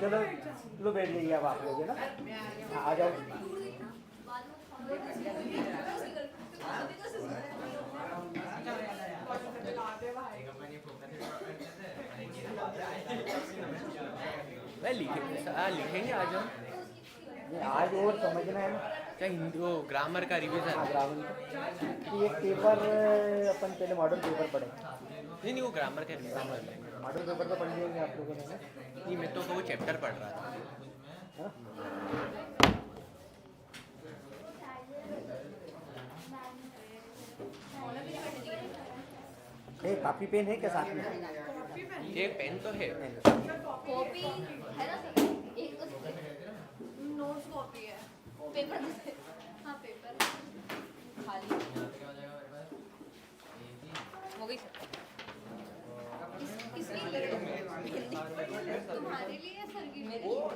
चलो लो बैठ जाइए अब आप लोग है ना, आ जाओ। लिखेंगे आज हम। आज और समझना है ना क्या हिंदी वो ग्रामर का रिवीजन? ग्रामर की एक पेपर अपन पहले मॉडल पेपर पढ़े। नहीं वो ग्रामर का ग्रामर मॉडल पेपर तो पढ़ लिएंगे आप लोगों ने ना? नहीं मैं तो वो चैप्टर पढ़ रहा था। काफी पेन है क्या साथ में? एक पेन तो है। कॉपी है ना सर? एक तो नोट्स कॉपी है, पेपर हाँ पेपर खाली हो गई सर। किसकी तुम्हारे लिए या सर की? मेरे लिए।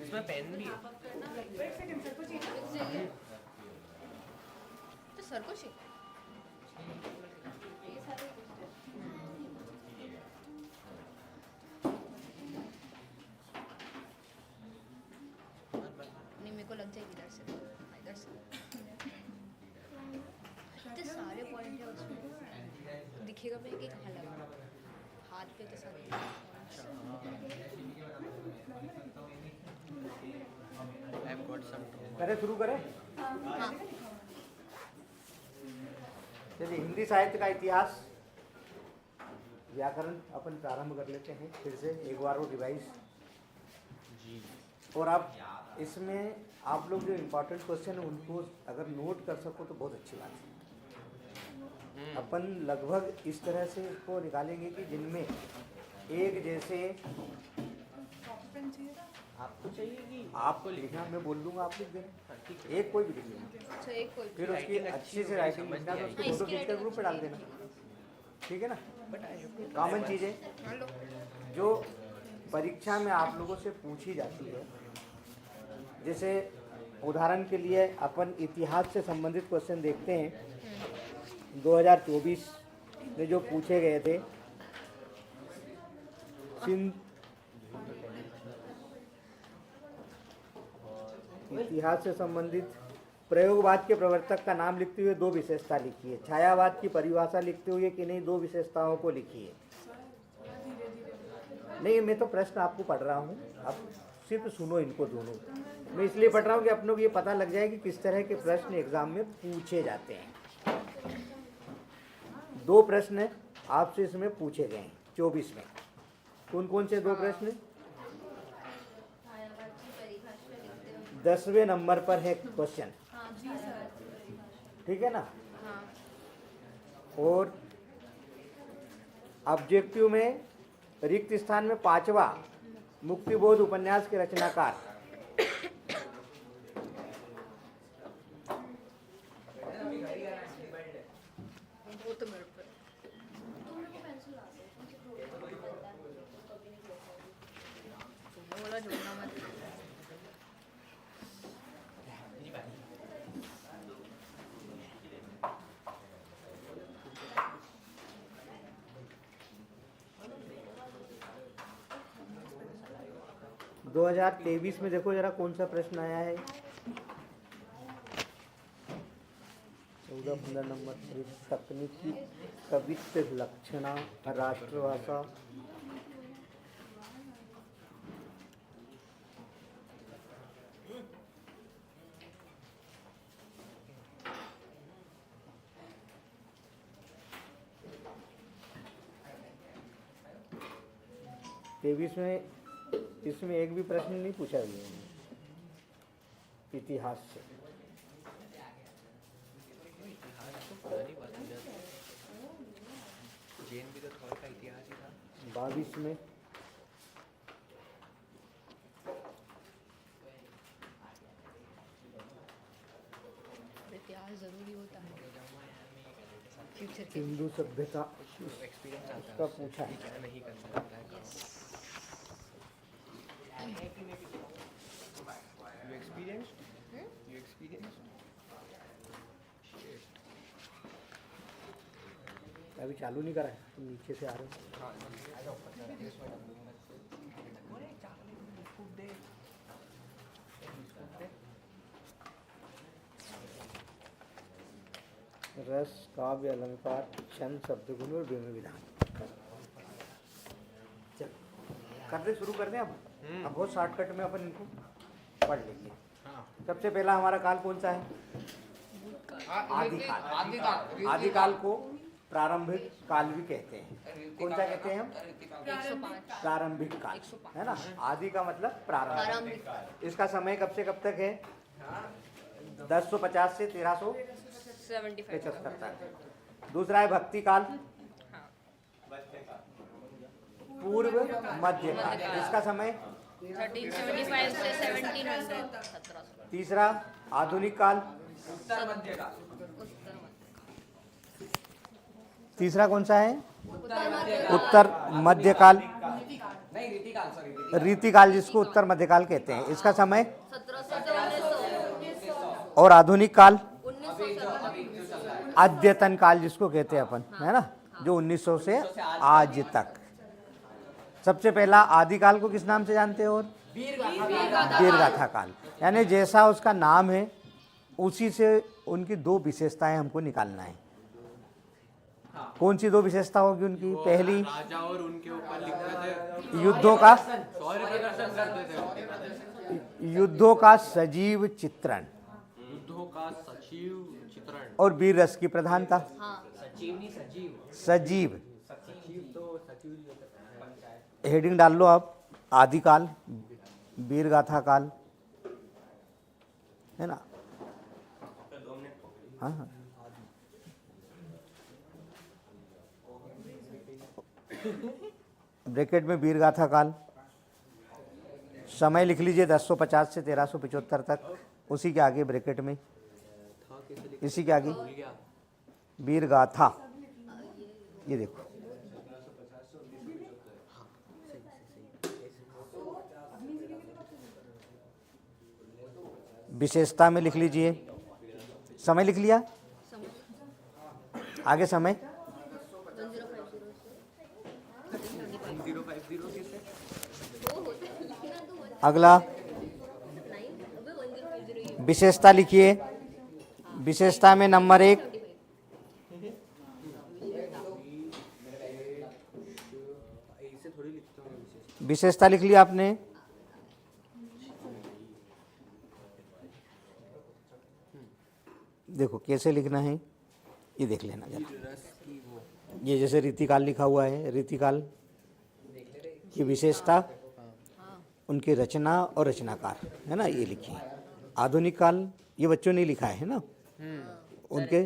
इसमें पेन भी है। एक सेकंड सर को चाहिए तो सर को चाहिए। ये सारे नहीं मेरे को लग जाएगी इधर से इतने सारे पॉइंट है उसमें, दिखेगा मैं कि कहाँ लगा हाथ पे तो सारे। करे शुरू करें? हाँ चलिए हिंदी साहित्य का इतिहास व्याकरण अपन प्रारंभ कर लेते हैं फिर से एक बार वो रिवाइज जी। और आप इसमें आप लोग जो इम्पोर्टेंट क्वेश्चन है उनको अगर नोट कर सको तो बहुत अच्छी बात है। अपन लगभग इस तरह से इसको निकालेंगे कि जिनमें एक जैसे आपको चाहिए कि आपको लिखना मैं बोल दूंगा आप लिख देना, एक कोई भी लिख लेना। अच्छा एक कोई फिर उसकी अच्छी से राइटिंग लिखना तो उसको फोटो खींच कर ग्रुप पे डाल देना, ठीक है ना? कॉमन चीज़ें जो परीक्षा में आप लोगों से पूछी जाती है, जैसे उदाहरण के लिए अपन इतिहास से संबंधित क्वेश्चन देखते हैं 2024 में जो पूछे गए थे। इतिहास से संबंधित प्रयोगवाद के प्रवर्तक का नाम लिखते हुए दो विशेषता लिखी है। छायावाद की परिभाषा लिखते हुए कि नहीं दो विशेषताओं को लिखिए। नहीं मैं तो प्रश्न आपको पढ़ रहा हूँ, आप सिर्फ सुनो इनको दोनों। मैं इसलिए पढ़ रहा हूँ कि अपनों को ये पता लग जाए कि किस तरह के प्रश्न एग्जाम में पूछे जाते हैं। दो प्रश्न आपसे इसमें पूछे गए हैं 24 में। कौन कौन से दो प्रश्न? 10वें नंबर पर है क्वेश्चन, ठीक है ना? और ऑब्जेक्टिव में रिक्त स्थान में 5वां मुक्तिबोध उपन्यास के रचनाकार। वो तो मेरे पर बोला जोड़ना मत। 2023 में देखो जरा कौन सा प्रश्न आया है। 14-15 नंबर तकनीकी कवित्व लक्षणा राष्ट्रभाषा। 23 में इसमें एक भी प्रश्न नहीं पूछा गया है इतिहास से। पुरानी बात है ना। जैन भी तो थोड़ा सा इतिहास ही था। 22 में इतिहास जरूरी होता है फ्यूचर के सिंधु सभ्यता एक्सपीरियंस आता उसका पूछा है। क्या नहीं करना होता है काम। You experienced? You experienced? Shit. अभी चालू नहीं करा है, तुम नीचे से आ रहे हो। हाँ, आ जाओ ऊपर जरा, ये इसमें डाल दूंगा। अरे चावल बिस्कुट दे। बिस्कुट दे। रस, काव्य, अलंकार, छंद, शब्दगुण और व्यंग्य विधान। चल करते शुरू कर दें अब। अब बहुत शॉर्टकट में अपन इनको पढ़ लेंगे। हाँ। सबसे पहला हमारा काल कौन सा है? आदिकाल। आदिकाल को प्रारंभिक काल भी कहते हैं। कौन सा कहते हैं हम? 105 प्रारंभिक काल, है ना। आदि का मतलब प्रारंभिक। इसका समय कब से कब तक है? 1050 से 1375 तक। दूसरा है भक्ति काल, पूर्व मध्य काल। इसका समय 1375 से 1700 तीसरा आधुनिक काल। तीसरा कौन सा है? उत्तर मध्य काल। रीतिकाल जिसको उत्तर मध्य काल कहते हैं। इसका समय 1700 और आधुनिक काल 1900 अद्यतन काल जिसको कहते हैं अपन, है ना, जो 1900 से आज तक। सबसे पहला आदिकाल को किस नाम से जानते हो? वीरगाथा काल। यानी जैसा उसका नाम है उसी से उनकी दो विशेषताएं हमको निकालना है। कौन सी दो विशेषता होगी उनकी? पहली, राजा और उनके ऊपर लिखते थे। युद्धों का सौर्य प्रदर्शन करते थे। युद्धों का सजीव चित्रण युद्धों का सचिव चित्रण। और वीर रस की प्रधानता। सजीव हेडिंग डाल लो आप। आदिकाल, वीरगाथा काल, है ना। हाँ हाँ ब्रैकेट में वीरगाथा काल। समय लिख लीजिए 1050 से 1375 तक। उसी के आगे ब्रैकेट में, इसी के आगे वीरगाथा। ये देखो, विशेषता में लिख लीजिए। समय लिख लिया, आगे समय 1050 से अगला विशेषता लिखिए। विशेषता में नंबर 1 विशेषता लिख लिया आपने। देखो कैसे लिखना है, ये देख लेना जरा। ये जैसे रीतिकाल लिखा हुआ है, रीतिकाल की विशेषता उनकी रचना और रचनाकार, है ना, ये लिखिए। आधुनिक काल ये बच्चों ने लिखा है ना, उनके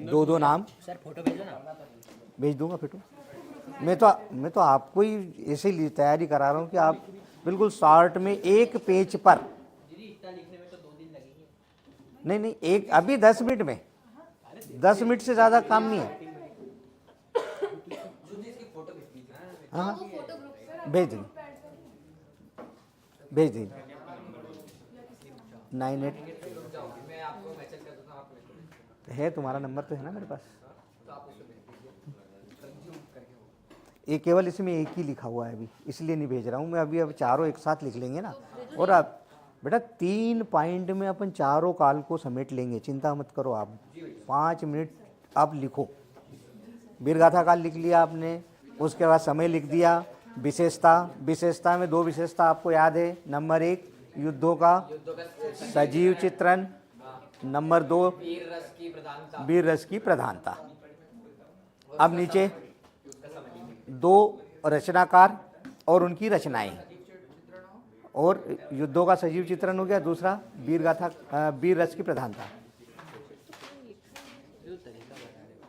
दो दो नाम। सर फोटो भेजो ना। भेज दूंगा फोटो। मैं तो आपको ही ऐसे ही तैयारी करा रहा हूँ कि आप बिल्कुल शॉर्ट में एक पेज पर। नहीं, एक अभी 10 मिनट में, 10 मिनट से ज़्यादा काम नहीं है। हाँ भेज देंगे 98 है तुम्हारा नंबर तो है ना मेरे पास। ये केवल इसमें एक ही लिखा हुआ है अभी, इसलिए नहीं भेज रहा हूँ मैं अभी। अब चारों एक साथ लिख लेंगे ना। और आप बेटा 3 पॉइंट में अपन चारों काल को समेट लेंगे, चिंता मत करो आप। 5 मिनट आप लिखो। वीरगाथा काल लिख लिया आपने, उसके बाद समय लिख दिया। विशेषता में 2 विशेषता आपको याद है। नंबर 1 युद्धों का सजीव चित्रण, नंबर 2 वीर रस की प्रधानता। अब नीचे 2 रचनाकार, और उनकी रचनाएं। और युद्धों का सजीव चित्रण हो गया। दूसरा वीर गाथा, वीर रस की प्रधानता।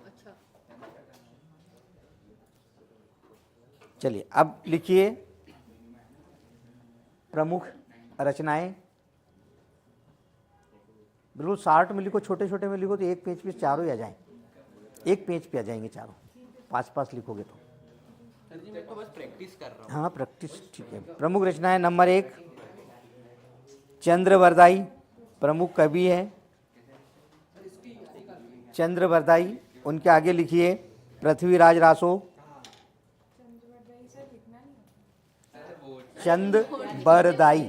अच्छा चलिए अब लिखिए प्रमुख रचनाएं। बिल्कुल शार्ट में लिखो, छोटे छोटे में लिखो तो एक पेज पे चारों ही आ जाएं, एक पेज पे आ जाएंगे चारों। पास पास लिखोगे तो। सर जी मैं तो बस प्रैक्टिस कर रहा हूँ। हाँ प्रैक्टिस, ठीक है। प्रमुख रचनाएं नंबर 1 चंद्रवरदाई, प्रमुख कवि है चंद्रवरदाई। उनके आगे लिखिए पृथ्वीराज रासो। चंद्रवरदाई,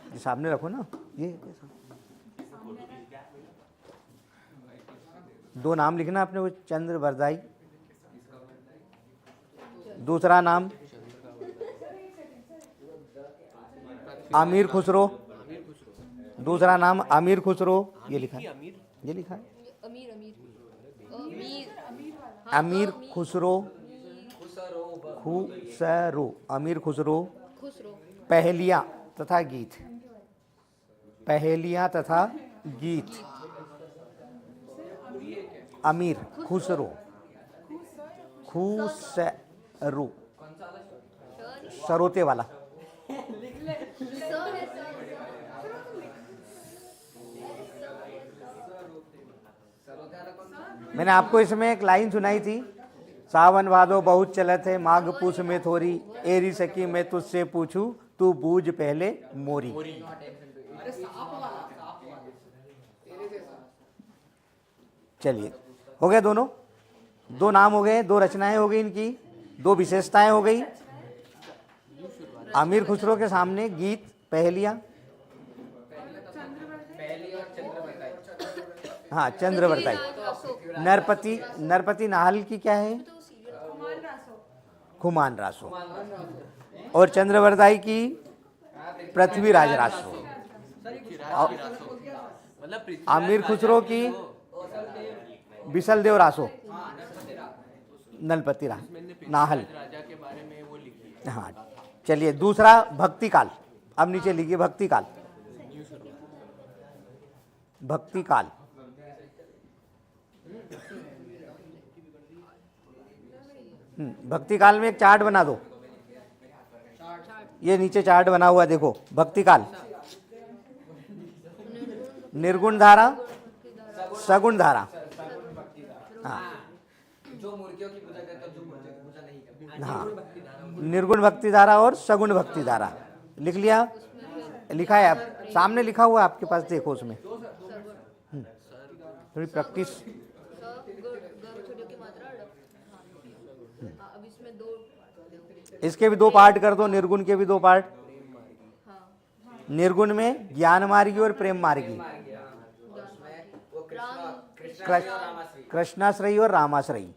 ये सामने रखो ना, ये दो नाम लिखना आपने, वो चंद्रवरदाई। दूसरा नाम आमिर खुसरो। दूसरा नाम आमिर खुसरो, ये लिखा है, ये लिखा है अमीर अमीर आमिर खुसरो। खुसरो, आमिर खुसरो। खुसरो। पहेलियाँ तथा गीत, पहेलियाँ तथा गीत। अमीर खुसरो, खुसरो, सरोते वाला। सर है सर। मैंने आपको इसमें एक लाइन सुनाई थी, सावन भादो बहुत चलत है, माघ पूस में थोरी, एरी सकी मैं तुझसे पूछूं, तू बूझ पहले मोरी। चलिए हो गए दोनों, दो नाम हो गए, दो रचनाएं हो गई इनकी, दो विशेषताएं हो गई। आमिर खुसरो के सामने गीत, पहेलियां। हाँ चंद्रवरदाई। नरपति, नरपति नाहल की क्या है, खुमान रासो। और चंद्रवरदाई की पृथ्वीराज रासो। आमिर खुसरो की बिसल देव रासो, नलपति नाहल। हाँ चलिए दूसरा भक्ति काल। अब नीचे लिखिए भक्ति काल। भक्ति काल भक्ति काल में एक चार्ट बना दो, ये नीचे चार्ट बना हुआ है देखो। भक्ति काल निर्गुण धारा, सगुण धारा। हाँ जो मूर्तियों की पूजा करता है, जो मूर्तियों की पूजा नहीं करता। हाँ निर्गुण भक्ति धारा और सगुण भक्ति धारा। लिख लिया, लिखा है आप सामने, लिखा हुआ है आपके पास, देखो उसमें थोड़ी प्रैक्टिस। अब इसमें दो इसके भी दो पार्ट कर दो, निर्गुण के भी दो पार्ट। निर्गुण में ज्ञान मार्गी और प्रेम मार्गी, कृष्णाश्रयी और रामाश्रयी।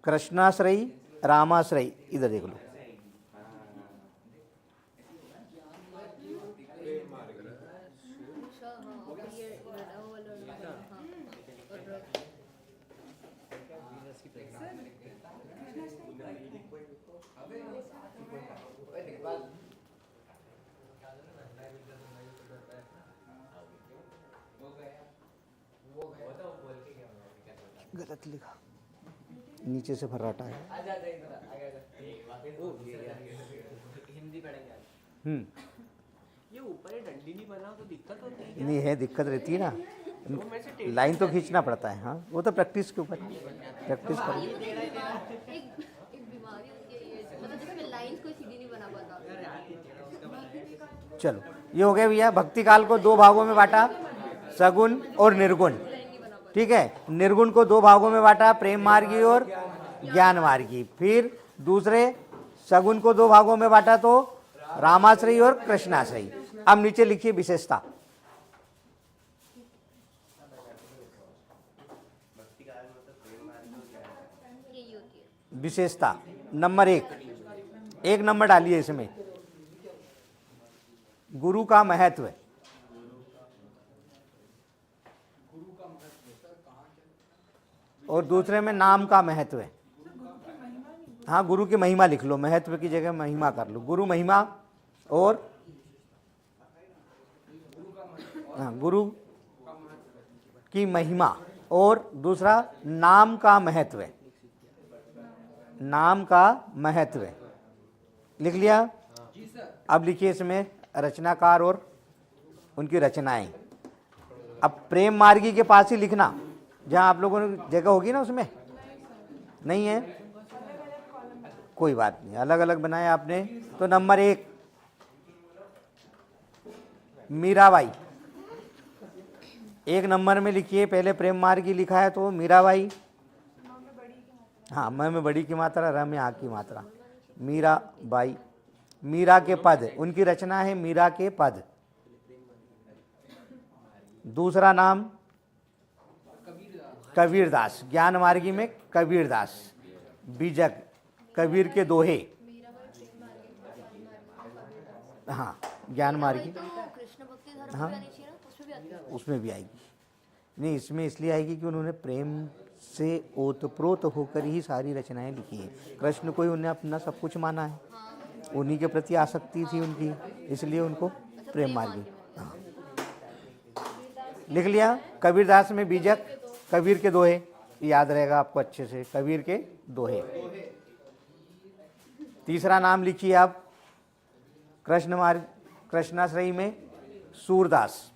कृष्णाश्रयी, रामाश्रयी, इधर देख लो। गलत लिखा, नीचे से फर्राटा है। हिंदी पढ़ेंगे। ये ऊपर डंडी नहीं बना तो दिक्कत होती है। नहीं है, दिक्कत रहती है ना, लाइन तो खींचना पड़ता है। हाँ वो तो प्रैक्टिस के ऊपर, प्रैक्टिस करो। एक बीमारी होती है ये, मतलब जिसमें लाइंस कोई सीधी नहीं बना पाता। चलो ये हो गया भैया। भक्ति काल को दो भागों में बांटा, सगुण और निर्गुण। ठीक है, निर्गुण को दो भागों में बांटा, प्रेम मार्गी और ज्ञान मार्गी। फिर दूसरे सगुण को दो भागों में बांटा तो रामाश्रयी और कृष्णाश्रयी। अब नीचे लिखिए विशेषता। यही होती है विशेषता नंबर 1, एक नंबर डालिए इसमें, गुरु का महत्व। और दूसरे में नाम का महत्व है। हाँ, गुरु की महिमा लिख लो, महत्व की जगह महिमा कर लो। गुरु महिमा और हाँ, गुरु की महिमा और दूसरा नाम का महत्व है। नाम का महत्व है, लिख लिया। अब लिखिए इसमें रचनाकार और उनकी रचनाएं। अब प्रेम मार्गी के पास ही लिखना, जहाँ आप लोगों ने जगह होगी ना उसमें। नहीं है, कोई बात नहीं, अलग अलग बनाए आपने। तो नंबर 1 मीराबाई, 1 नंबर में लिखिए। पहले प्रेम मार्गी लिखा है तो मीराबाई। हाँ, म में बड़ी की मात्रा, र में आ की मात्रा। मीराबाई, मीरा के पद, उनकी रचना है मीरा के पद। दूसरा नाम कबीरदास, ज्ञान मार्गी में कबीरदास। बीजक, कबीर के दोहे। हाँ, ज्ञान मार्गी। तो कृष्ण भक्ति धर्म हाँ। भी आनी चाहिए ना, उसमें भी आती है। उसमें भी आएगी। नहीं, इसमें इसलिए आएगी कि उन्होंने प्रेम से ओतप्रोत होकर ही सारी रचनाएं लिखी हैं। कृष्ण को ही उन्हें अपना सब कुछ माना है, उन्हीं के प्रति आसक्ति थी उनकी, इसलिए उनको प्रेम मार्गी। हाँ, लिख लिया। कबीरदास में बीजक, कबीर के दोहे, याद रहेगा आपको अच्छे से, कबीर के दोहे। तीसरा नाम लिखिए आप, कृष्णाश्रयी में सूरदास।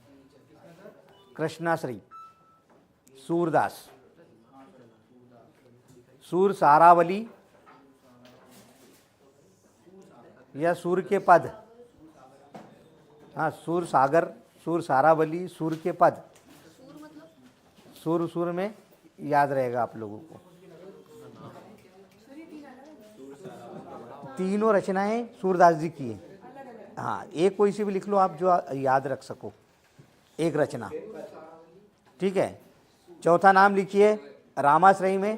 कृष्णाश्रयी, सूरदास। सूर सारावली या सूर के पद। हाँ, सूर सागर, सूर सारावली, सूर के पद। सूर, सूर में याद रहेगा आप लोगों को। तीनों रचनाएं सूरदास जी की हैं। हाँ, एक कोई सी भी लिख लो आप जो याद रख सको, एक रचना, ठीक है। चौथा नाम लिखिए रामाश्रयी में।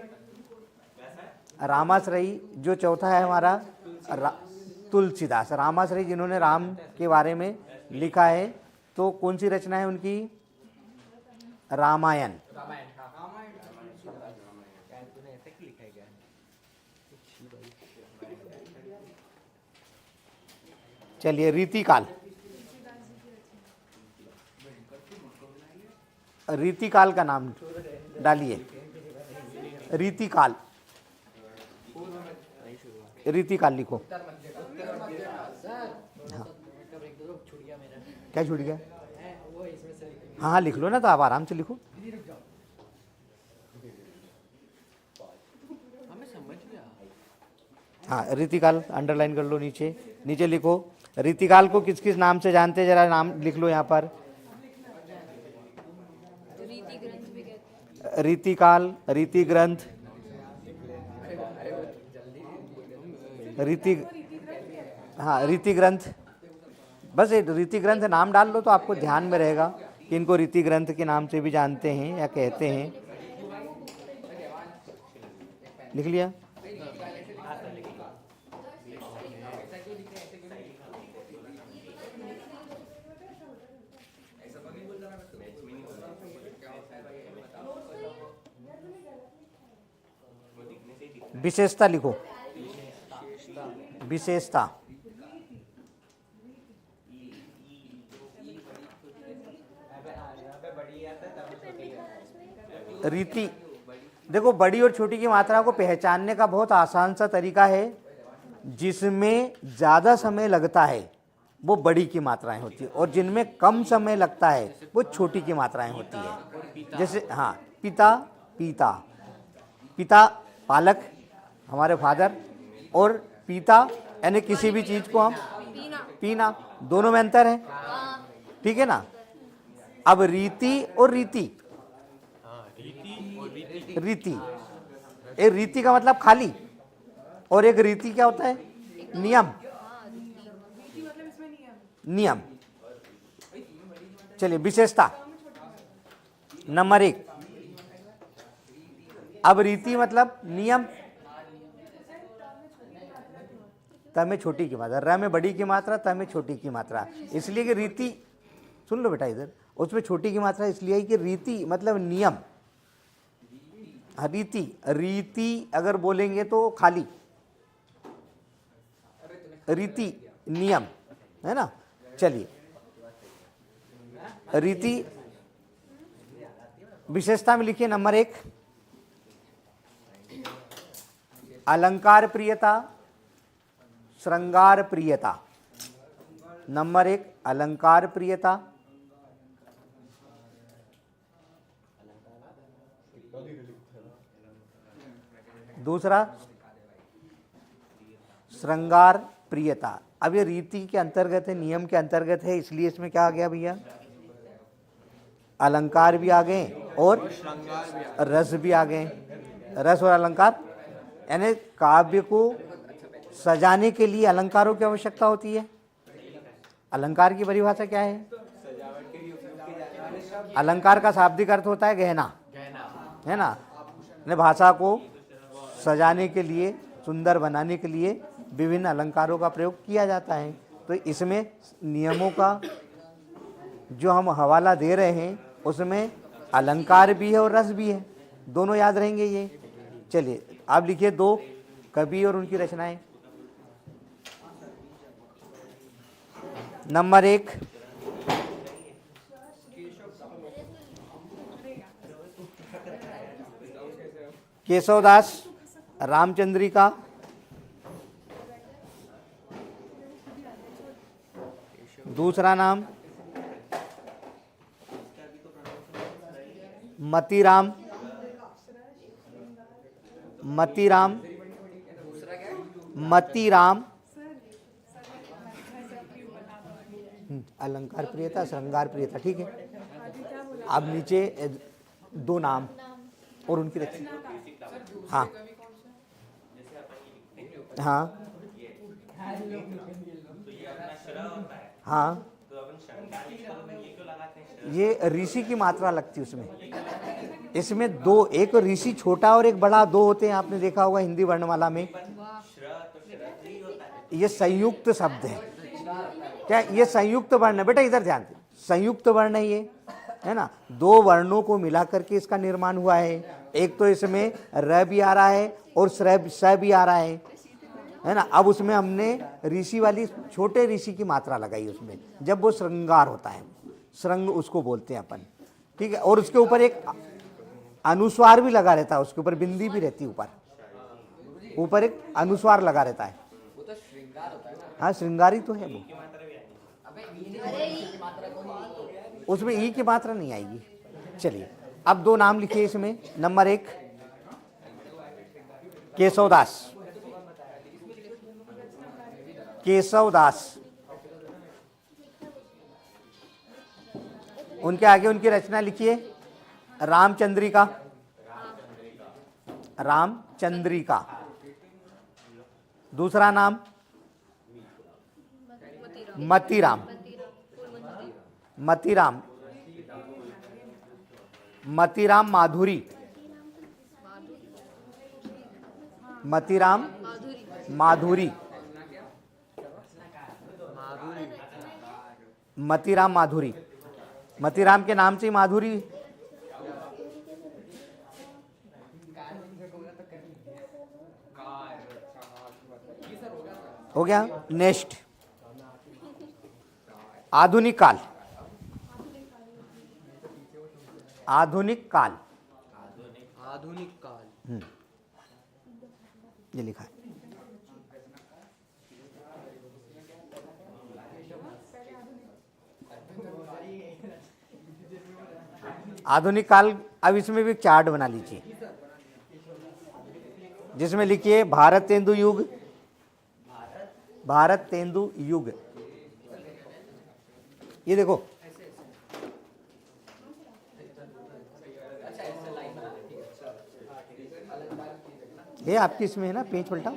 रामाश्रयी जो चौथा है हमारा, तुलसीदास। रामाश्रयी जिन्होंने राम के बारे में लिखा है, तो कौन सी रचना है उनकी? रामायण। चलिए, रीतिकाल। रीतिकाल का नाम डालिए। रीतिकाल, रीतिकाल लिखो। हाँ, क्या छूट गया? हाँ हाँ, लिख लो ना, तो आप आराम से लिखो। हाँ, रीतिकाल अंडरलाइन कर लो, नीचे नीचे लिखो। रीतिकाल को किस किस नाम से जानते हैं, जरा नाम लिख लो यहाँ पर। रीति ग्रंथ भी कहते हैं। रीतिकाल, रीति ग्रंथ, रीति, हाँ रीति ग्रंथ। बस एक रीति ग्रंथ नाम डाल लो तो आपको ध्यान में रहेगा कि इनको रीति ग्रंथ के नाम से भी जानते हैं या कहते हैं। लिख लिया। विशेषता लिखो। विशेषता, रीति। देखो, बड़ी और छोटी की मात्रा को पहचानने का बहुत आसान सा तरीका है। जिसमें ज़्यादा समय लगता है वो बड़ी की मात्राएं होती है, और जिनमें कम समय लगता है वो छोटी की मात्राएं होती है। जैसे हाँ, पिता, पीता। पिता पालक, हमारे फादर, और पीता यानी किसी भी चीज़ को हम पीना, दोनों में अंतर है, ठीक है ना। अब रीति और रीति। रीति, एक रीति का मतलब खाली, और एक रीति क्या होता है? नियम। नियम। चलिए, विशेषता नंबर 1। अब रीति मतलब नियम। त में छोटी की मात्रा, र में बड़ी की मात्रा, त में छोटी की मात्रा, इसलिए कि रीति, सुन लो बेटा इधर, उसमें छोटी की मात्रा इसलिए है कि रीति मतलब नियम। रीति, रीति अगर बोलेंगे तो खाली, रीति नियम है ना। चलिए, रीति विशेषता में लिखिए नंबर 1 अलंकार प्रियता, श्रृंगार प्रियता। नंबर 1 अलंकार प्रियता, दूसरा श्रृंगार प्रियता। अब ये रीति के अंतर्गत है, नियम के अंतर्गत है, इसलिए इसमें क्या आ गया भैया, अलंकार भी आ गए और रस भी आ गए। रस और अलंकार यानी काव्य को सजाने के लिए अलंकारों की आवश्यकता होती है। अलंकार की परिभाषा क्या है? अलंकार का शाब्दिक अर्थ होता है गहना, है ना। भाषा को सजाने के लिए, सुंदर बनाने के लिए विभिन्न अलंकारों का प्रयोग किया जाता है। तो इसमें नियमों का जो हम हवाला दे रहे हैं उसमें अलंकार भी है और रस भी है, दोनों याद रहेंगे ये। चलिए आप लिखिए 2 कवि और उनकी रचनाएं। नंबर 1 केशवदास रामचंद्रिका, दूसरा नाम मतीराम, मतीराम, मतीराम। अलंकार प्रियता, श्रृंगार प्रियता, ठीक है। अब नीचे 2 नाम और उनकी रचना। हाँ हाँ हाँ, ये ऋषि की मात्रा लगती है उसमें। इसमें 2, एक ऋषि छोटा और एक बड़ा, 2 होते हैं, आपने देखा होगा हिंदी वर्णमाला में। ये संयुक्त शब्द है। क्या ये संयुक्त वर्ण है? बेटा इधर ध्यान दे, संयुक्त वर्ण है ये, है ना। 2 वर्णों को मिला करके इसका निर्माण हुआ है। एक तो इसमें र भी आ रहा है और स भी आ रहा है ना। अब उसमें हमने ऋषि वाली छोटे ऋषि की मात्रा लगाई उसमें, जब वो श्रृंगार होता है, श्रृंग उसको बोलते हैं अपन, ठीक है। और उसके ऊपर एक अनुस्वार भी लगा रहता है, उसके ऊपर बिंदी भी रहती है, ऊपर एक अनुस्वार लगा रहता है। हाँ श्रृंगारी तो है वो, उसमें ई की मात्रा नहीं आएगी। चलिए अब 2 नाम लिखिए इसमें। नंबर 1 केशवदास, केशवदास। उनके आगे उनकी रचना लिखिए। रामचंद्रिका, रामचंद्रिका। दूसरा नाम मतीराम, मतीराम, मतीराम माधुरी, मतीराम माधुरी, मतीराम माधुरी। मतीराम के नाम से ही माधुरी। हो गया। नेक्स्ट आधुनिक काल, आधुनिक काल, आधुनिक काल। ये लिखा है। आधुनिक काल। अब इसमें भी चार्ट बना लीजिए, जिसमें लिखिए भारत तेंदु युग, भारत तेंदु युग। ये देखो, ये आपकी इसमें है ना, पेज पलटा।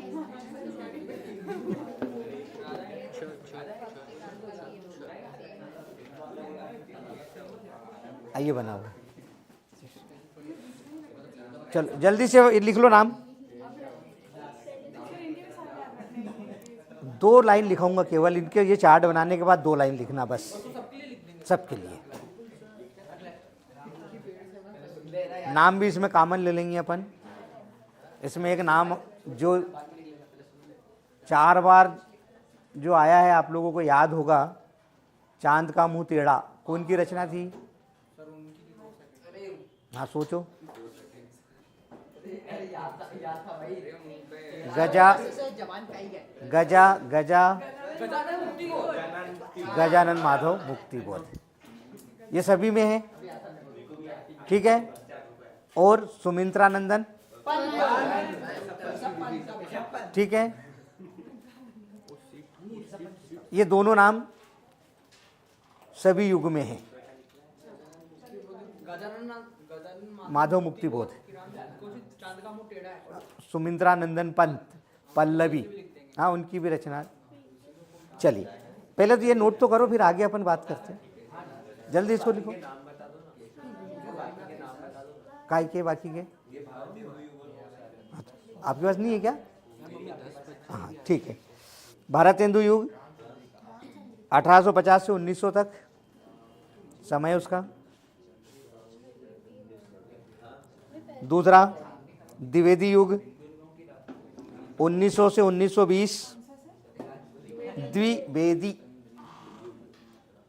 आइए बना हुआ। चलो जल्दी से लिख लो नाम। 2 लाइन लिखाऊंगा केवल इनके, ये चार्ट बनाने के बाद 2 लाइन लिखना बस, सबके लिए। नाम भी इसमें कॉमन ले लेंगे अपन। इसमें एक नाम जो 4 बार जो आया है आप लोगों को याद होगा, चांद का मुंह टेढ़ा, कौन की रचना थी? हाँ सोचो। गजा गजा गजा गजानन माधव मुक्ति बोध, ये सभी में है, ठीक है। और सुमित्रा नंदन, ठीक है। ये दोनों नाम सभी युग में हैं। माधव मुक्ति बोध, सुमित्रा नंदन पंत, पल्लवी, हाँ उनकी भी रचना। चलिए पहले तो ये नोट तो करो, फिर आगे अपन बात करते हैं। जल्दी इसको लिखो। काय के बाकी के आपके पास नहीं है क्या? हाँ ठीक है। भारतेंदु युग 1850 से 1900 तक समय उसका। दूसरा द्विवेदी युग 1900 से 1920।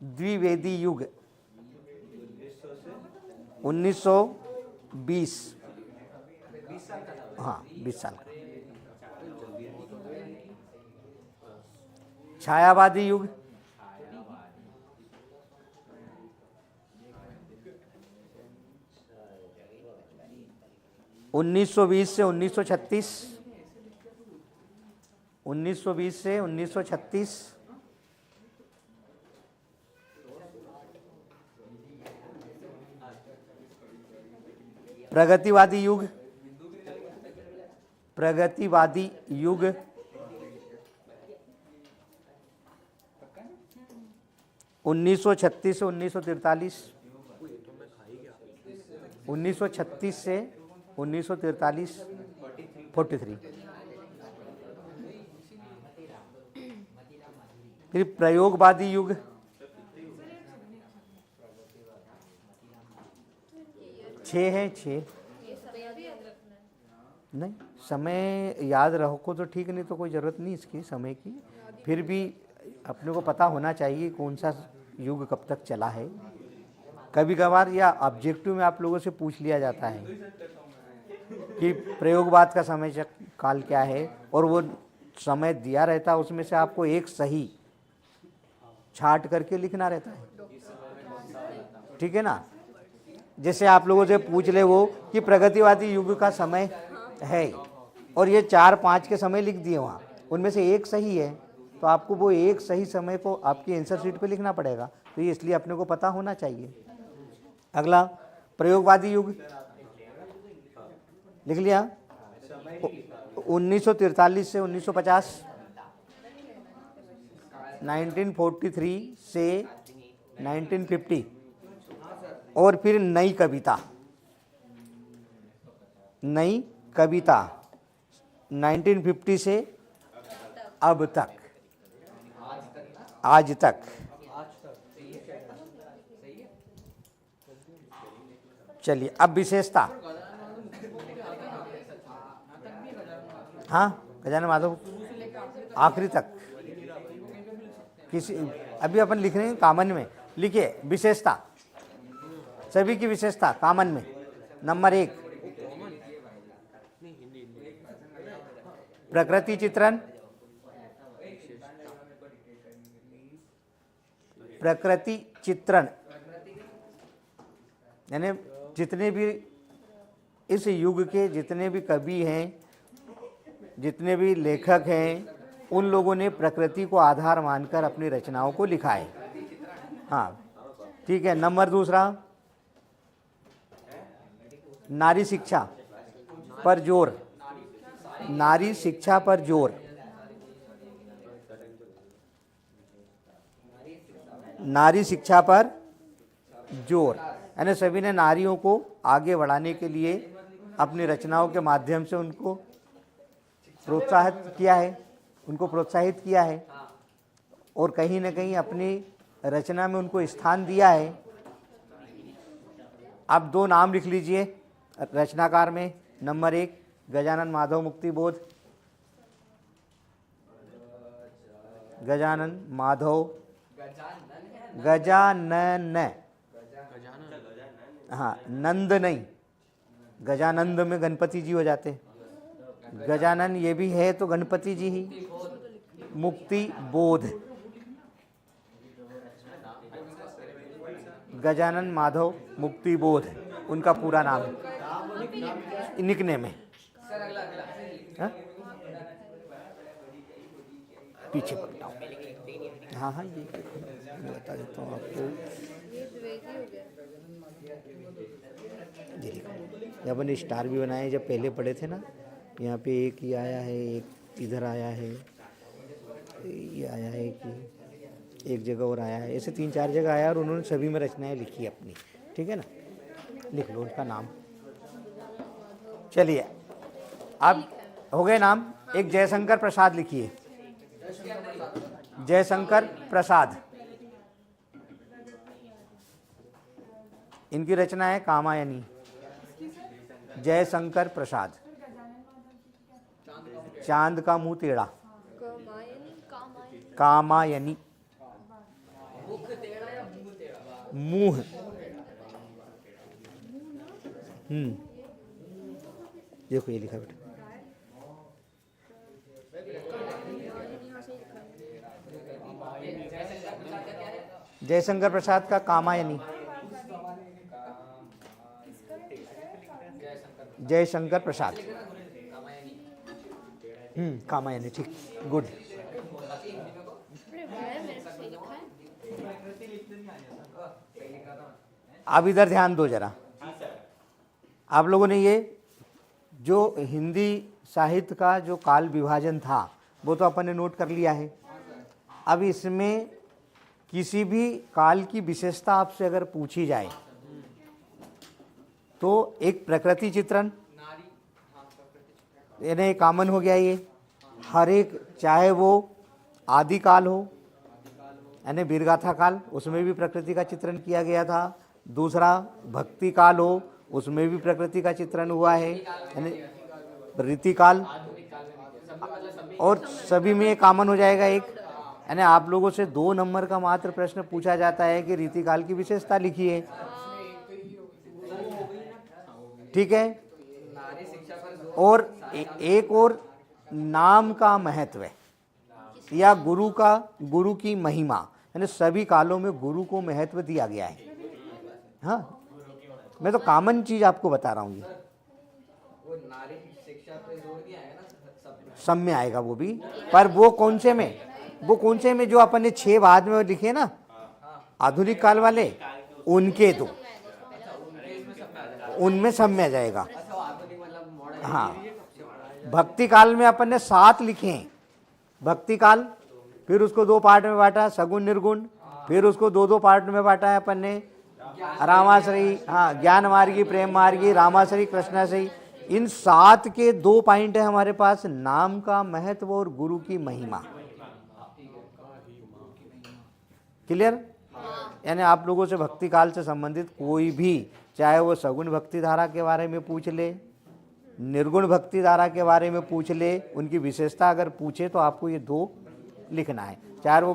द्विवेदी युग 1920, हाँ 20 साल का। छायावादी युग 1920 से 1936, 1920 से 1936। प्रगतिवादी युग 1936 से 1943, 1936 से 1943, 43। फिर प्रयोगवादी युग 6 है, 6। नहीं समय याद रखो तो ठीक, नहीं तो कोई ज़रूरत नहीं इसकी समय की। फिर भी अपने को पता होना चाहिए कौन सा युग कब तक चला है। कभी कभार या ऑब्जेक्टिव में आप लोगों से पूछ लिया जाता है कि प्रयोगवाद का समय काल क्या है, और वो समय दिया रहता है, उसमें से आपको एक सही छांट करके लिखना रहता है, ठीक है ना। जैसे आप लोगों से पूछ ले वो कि प्रगतिवादी युग का समय है, और ये 4-5 के समय लिख दिए वहाँ, उनमें से एक सही है, तो आपको वो एक सही समय को आपकी आंसर शीट पे लिखना पड़ेगा। तो ये इसलिए अपने को पता होना चाहिए। अगला प्रयोगवादी युग लिख लिया, 1943 से 1950, 1943 से 1950। और फिर नई कविता 1950 से अब तक, आज तक। चलिए अब विशेषता, हाँ गजानन माधव आखिरी तक। किसी अभी अपन लिख रहे हैं कॉमन में, लिखिए विशेषता, सभी की विशेषता कॉमन में। नंबर 1 प्रकृति चित्रण, प्रकृति चित्रण यानी जितने भी इस युग के जितने भी कवि हैं, जितने भी लेखक हैं, उन लोगों ने प्रकृति को आधार मानकर अपनी रचनाओं को लिखा है। हाँ ठीक है। नंबर 2 नारी शिक्षा पर जोर, नारी शिक्षा पर जोर, नारी शिक्षा पर जोर, यानी सभी ने नारियों को आगे बढ़ाने के लिए अपनी रचनाओं के माध्यम से उनको प्रोत्साहित किया है, उनको प्रोत्साहित किया है, और कहीं न कहीं अपनी रचना में उनको स्थान दिया है। आप 2 नाम लिख लीजिए, रचनाकार में नंबर 1 गजानन माधव मुक्ति बोध, गजानन माधव, गजानन, हाँ नंद नहीं, गजानंद में गणपति जी हो जाते, गजानन ये भी है तो गणपति जी ही। मुक्ति बोध, गजानन माधव मुक्ति बोध उनका पूरा नाम है, निकनेम है। हाँ? पीछे पलटाओ। हाँ हाँ ये बता देता हूँ आपको। जब अपन स्टार भी बनाए, जब पहले पढ़े थे ना, यहाँ पे एक ही आया है, एक इधर आया है, ये आया है कि एक जगह और आया है, ऐसे 3-4 जगह आया और उन्होंने सभी में रचनाएं लिखी अपनी। ठीक है ना, लिख लो उनका नाम। चलिए अब हो गए नाम। एक जयशंकर प्रसाद लिखिए, जयशंकर प्रसाद। इनकी रचना है कामायनी। जयशंकर प्रसाद। चांद का मुंह टेढ़ा, कामायनी। मुंह, देखो ये लिखा बेटा। जयशंकर प्रसाद का कामायनी। जयशंकर प्रसाद, कामायनी, ठीक, गुड। अब इधर ध्यान दो जरा। आप लोगों ने ये जो हिंदी साहित्य का जो काल विभाजन था वो तो अपन ने नोट कर लिया है। अब इसमें किसी भी काल की विशेषता आपसे अगर पूछी जाए तो एक प्रकृति चित्रण, यानी कॉमन हो गया ये, हर एक, चाहे वो आदि काल हो यानी वीरगाथा काल, उसमें भी प्रकृति का चित्रण किया गया था। दूसरा भक्ति काल हो, उसमें भी प्रकृति का चित्रण हुआ है, यानी रीतिकाल, और सभी में कॉमन हो जाएगा एक। यानी आप लोगों से 2 नंबर का मात्र प्रश्न पूछा जाता है कि रीतिकाल की विशेषता लिखिए। ठीक है, और एक और नाम का महत्व या गुरु की महिमा, यानी सभी कालों में गुरु को महत्व दिया गया है। हाँ, मैं तो कॉमन चीज आपको बता रहा हूँ। ये सब में आएगा वो भी, पर वो कौन से में जो अपन ने 6 बाद में लिखे ना आधुनिक काल वाले, उनके तो उनमें सब में आ जाएगा। हाँ, भक्ति काल में अपन ने 7 लिखे हैं। भक्ति काल, फिर उसको 2 पार्ट में बांटा, सगुण निर्गुण, फिर उसको 2-2 पार्ट में बांटा है अपन ने, रामाश्रयी, हाँ, ज्ञान मार्गी, प्रेम मार्गी, रामाश्रयी, कृष्णाश्रयी। इन 7 के 2 पॉइंट है हमारे पास, नाम का महत्व और गुरु की महिमा। क्लियर? यानी आप लोगों से भक्ति काल से संबंधित कोई भी, चाहे वो सगुण भक्ति धारा के बारे में पूछ ले, निर्गुण भक्ति धारा के बारे में पूछ ले, उनकी विशेषता अगर पूछे तो आपको ये 2 लिखना है। चाहे वो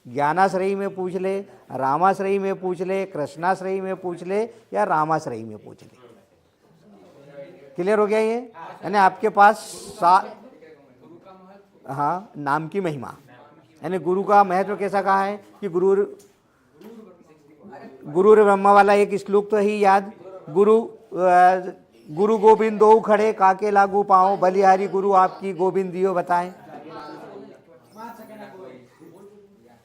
ज्ञानाश्रयी में पूछ ले, रामाश्रयी में पूछ ले, कृष्णाश्रयी में पूछ ले, या रामाश्रयी में पूछ ले। क्लियर हो गया ये? यानी आपके पास हाँ, नाम की महिमा, यानी गुरु का महत्व कैसा कहा है कि गुरु ब्रह्मा वाला एक श्लोक तो ही याद, गुरु गोविंद दो खड़े, काके लागू पाओ, बलिहारी गुरु आपकी गोविंद दियो बताएं।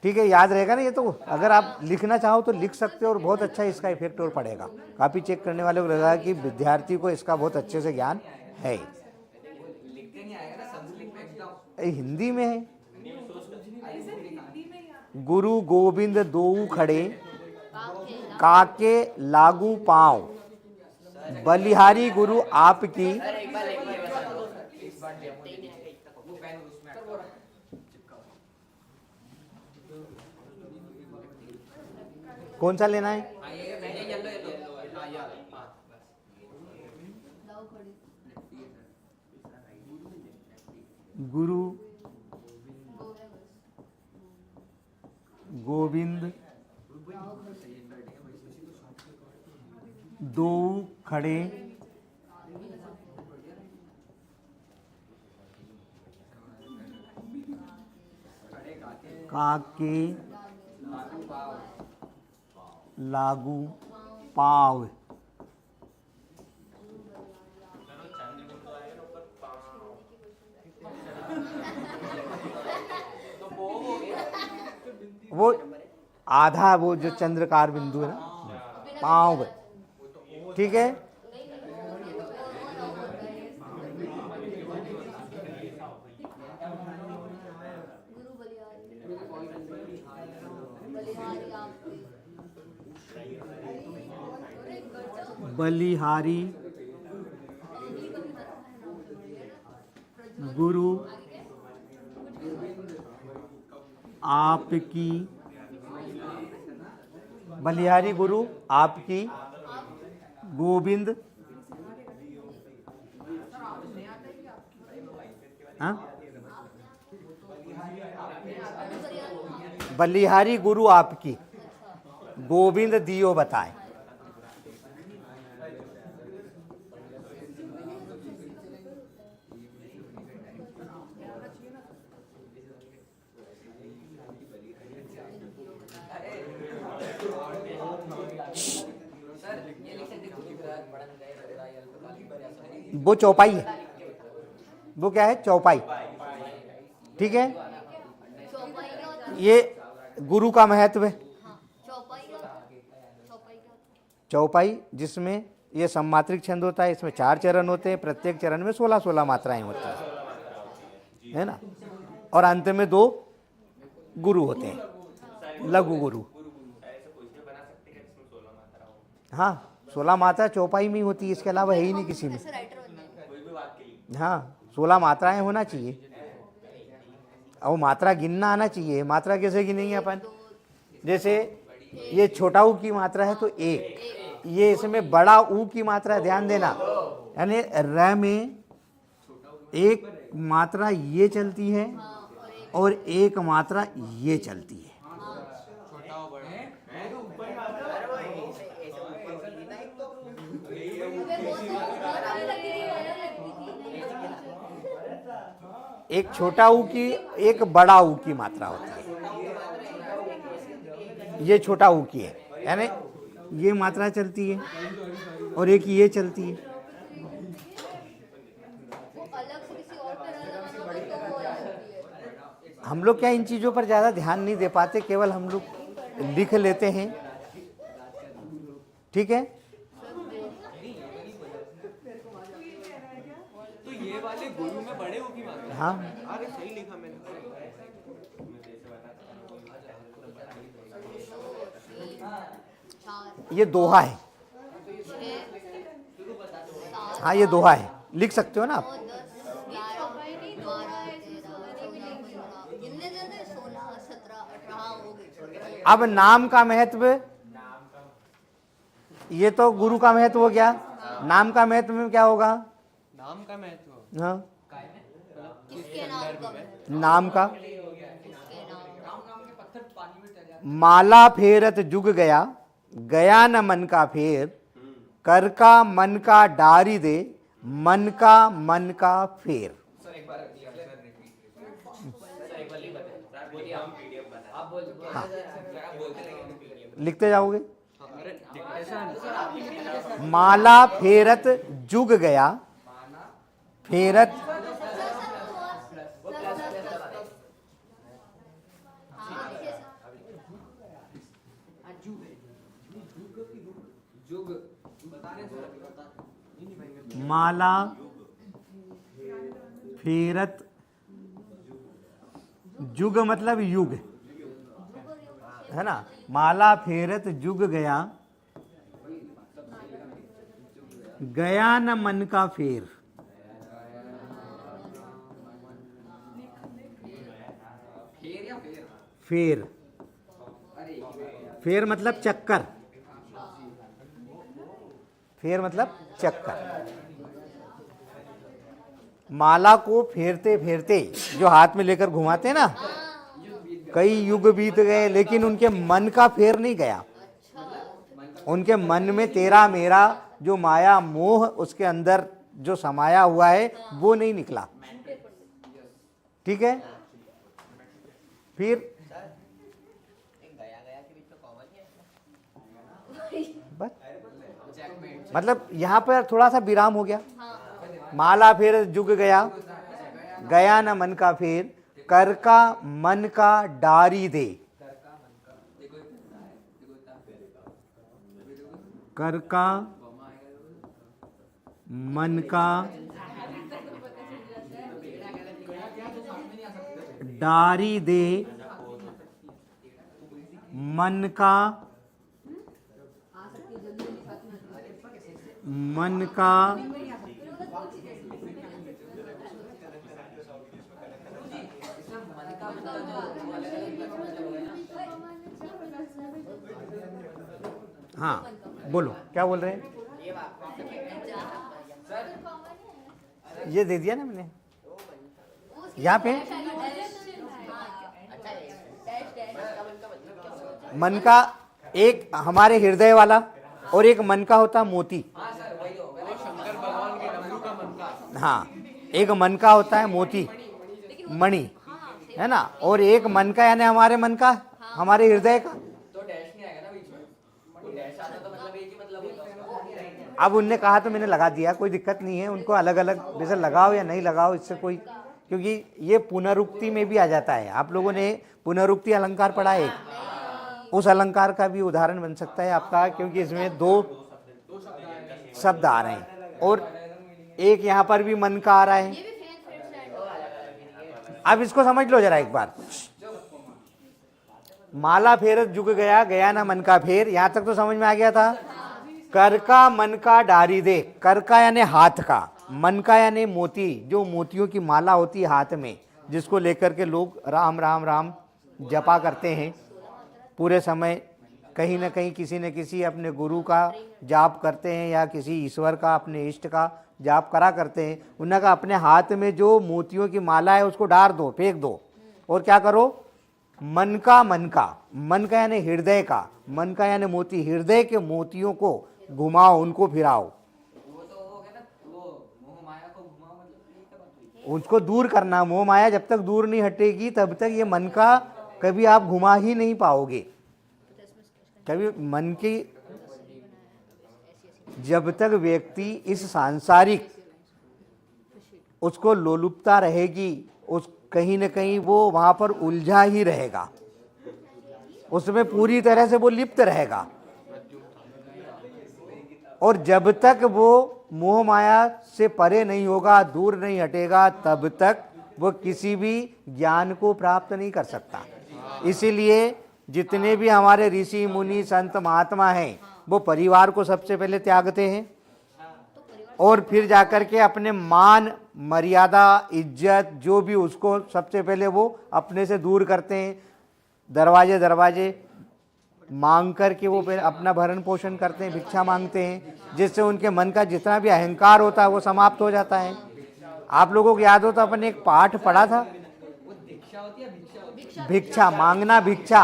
ठीक है, याद रहेगा ना ये तो। अगर आप लिखना चाहो तो लिख सकते हो और बहुत अच्छा इसका इफेक्ट और पड़ेगा। कापी चेक करने वाले को लगा कि विद्यार्थी को इसका बहुत अच्छे से ज्ञान है। हिंदी में है, गुरु गोविंद दो खड़े, काके लागू पांव, बलिहारी गुरु आपकी। कौन सा लेना है? गुरु गोविंद दो खड़े काके लागू पाव। वो आधा वो जो चंद्रकार बिंदु है ना, पाँव, ठीक है। बलिहारी गुरु आपकी, बलिहारी गुरु आपकी, गोविंद, हाँ, बलिहारी गुरु आपकी, गोविंद दियो बताए। वो चौपाई है, वो क्या है, चौपाई, ठीक है। ये गुरु का महत्व है। चौपाई जिसमें ये सम्मात्रिक छंद होता है, इसमें 4 चरण होते हैं, प्रत्येक चरण में 16-16 मात्राएं होती हैं, है ना। और अंत में 2 गुरु होते हैं, लघु गुरु। हाँ, 16 मात्रा चौपाई में ही होती है, इसके अलावा है ही नहीं किसी में। हाँ, 16 मात्राएं होना चाहिए और मात्रा गिनना आना चाहिए। मात्रा कैसे गिनेंगे अपन, जैसे ये छोटा ऊ की मात्रा है तो एक, ये इसमें बड़ा ऊ की मात्रा, ध्यान देना, यानी र में एक मात्रा ये चलती है और एक मात्रा ये चलती है। एक छोटा ऊ की, एक बड़ा ऊ की मात्रा होती है। ये छोटा ऊ की है, यानी ये मात्रा चलती है और एक ये चलती है। हम लोग क्या इन चीज़ों पर ज़्यादा ध्यान नहीं दे पाते, केवल हम लोग लिख लेते हैं, ठीक है। तो ये वाले गुरु में बड़े हो की मात्रा, हाँ, अरे सही लिखा मैंने। ये दोहा है। हाँ, ये दोहा है, लिख सकते हो ना आप। अब नाम का महत्व, ये तो गुरु का महत्व हो गया। नाम का महत्व में क्या होगा, नाम का महत्व, हाँ, किसके नाम का? नाम का किसके नाम? माला फेरत जुग गया, गया न मन का फेर, कर का मन का डारी दे, मन का फेर। हाँ, लिखते जाओगे। माला फेरत जुग गया, फेरत, माला फेरत, जुग मतलब युग, है ना। माला फेरत जुग गया, गया न मन का फेर। फेर, फेर मतलब चक्कर, फेर मतलब चक्कर। माला को फेरते फेरते जो हाथ में लेकर घुमाते ना, कई युग बीत गए लेकिन उनके मन का फेर नहीं गया। उनके मन में तेरा मेरा जो माया मोह उसके अंदर जो समाया हुआ है वो नहीं निकला। ठीक है, फिर बस मतलब यहाँ पर थोड़ा सा विराम हो गया। माला फिर जुग गया, गया न मन का फेर, कर का मन का डारी दे। कर का मन का डारी दे, मन का हाँ बोलो क्या बोल रहे हैं? ये दे दिया ना मैंने यहाँ पे। मन का एक हमारे हृदय वाला और एक मन का होता मोती। हाँ, एक मन का होता है मोती मणि, है ना, और एक मन का यानी हमारे मन का, हमारे हृदय का। अब उनने कहा तो मैंने लगा दिया, कोई दिक्कत नहीं है, उनको अलग अलग जैसे लगाओ या नहीं लगाओ इससे कोई, क्योंकि ये पुनरुक्ति में भी आ जाता है। आप लोगों ने पुनरुक्ति अलंकार पढ़ा है, उस अलंकार का भी उदाहरण बन सकता है आपका, क्योंकि इसमें दो शब्द आ रहे हैं और एक यहाँ पर भी मन का आ रहा है। अब इसको समझ लो जरा एक बार। माला फेर जुग गया, गया ना मन का फेर, यहां तक तो समझ में आ गया था। कर का मन का डारी दे, कर का यानी हाथ का, मन का यानी मोती, जो मोतियों की माला होती है हाथ में, जिसको लेकर के लोग राम राम राम जपा करते हैं पूरे समय, कहीं ना कहीं किसी न किसी अपने गुरु का जाप करते हैं या किसी ईश्वर का, अपने इष्ट का जाप करा करते हैं। उन्होंने कहा अपने हाथ में जो मोतियों की माला है उसको डाल दो, फेंक दो, और क्या करो, मन का यानी हृदय का, मन का यानी मोती, हृदय के मोतियों को घुमाओ, उनको फिराओ, उसको दूर करना। मोह माया जब तक दूर नहीं हटेगी तब तक ये मन का कभी आप घुमा ही नहीं पाओगे। कभी मन की, जब तक व्यक्ति इस सांसारिक उसको लोलुपता रहेगी, उस कहीं न कहीं वो वहां पर उलझा ही रहेगा, उसमें पूरी तरह से वो लिप्त रहेगा। और जब तक वो मोह माया से परे नहीं होगा, दूर नहीं हटेगा, तब तक वो किसी भी ज्ञान को प्राप्त नहीं कर सकता। इसीलिए जितने भी हमारे ऋषि मुनि संत महात्मा हैं वो परिवार को सबसे पहले त्यागते हैं और फिर जाकर के अपने मान मर्यादा इज्जत जो भी उसको सबसे पहले वो अपने से दूर करते हैं। दरवाजे दरवाजे मांग कर के वो फिर अपना भरण पोषण करते हैं, भिक्षा मांगते हैं, जिससे उनके मन का जितना भी अहंकार होता है वो समाप्त हो जाता है। आप लोगों को याद हो तो अपन एक पाठ पढ़ा था, भिक्षा मांगना, भिक्षा,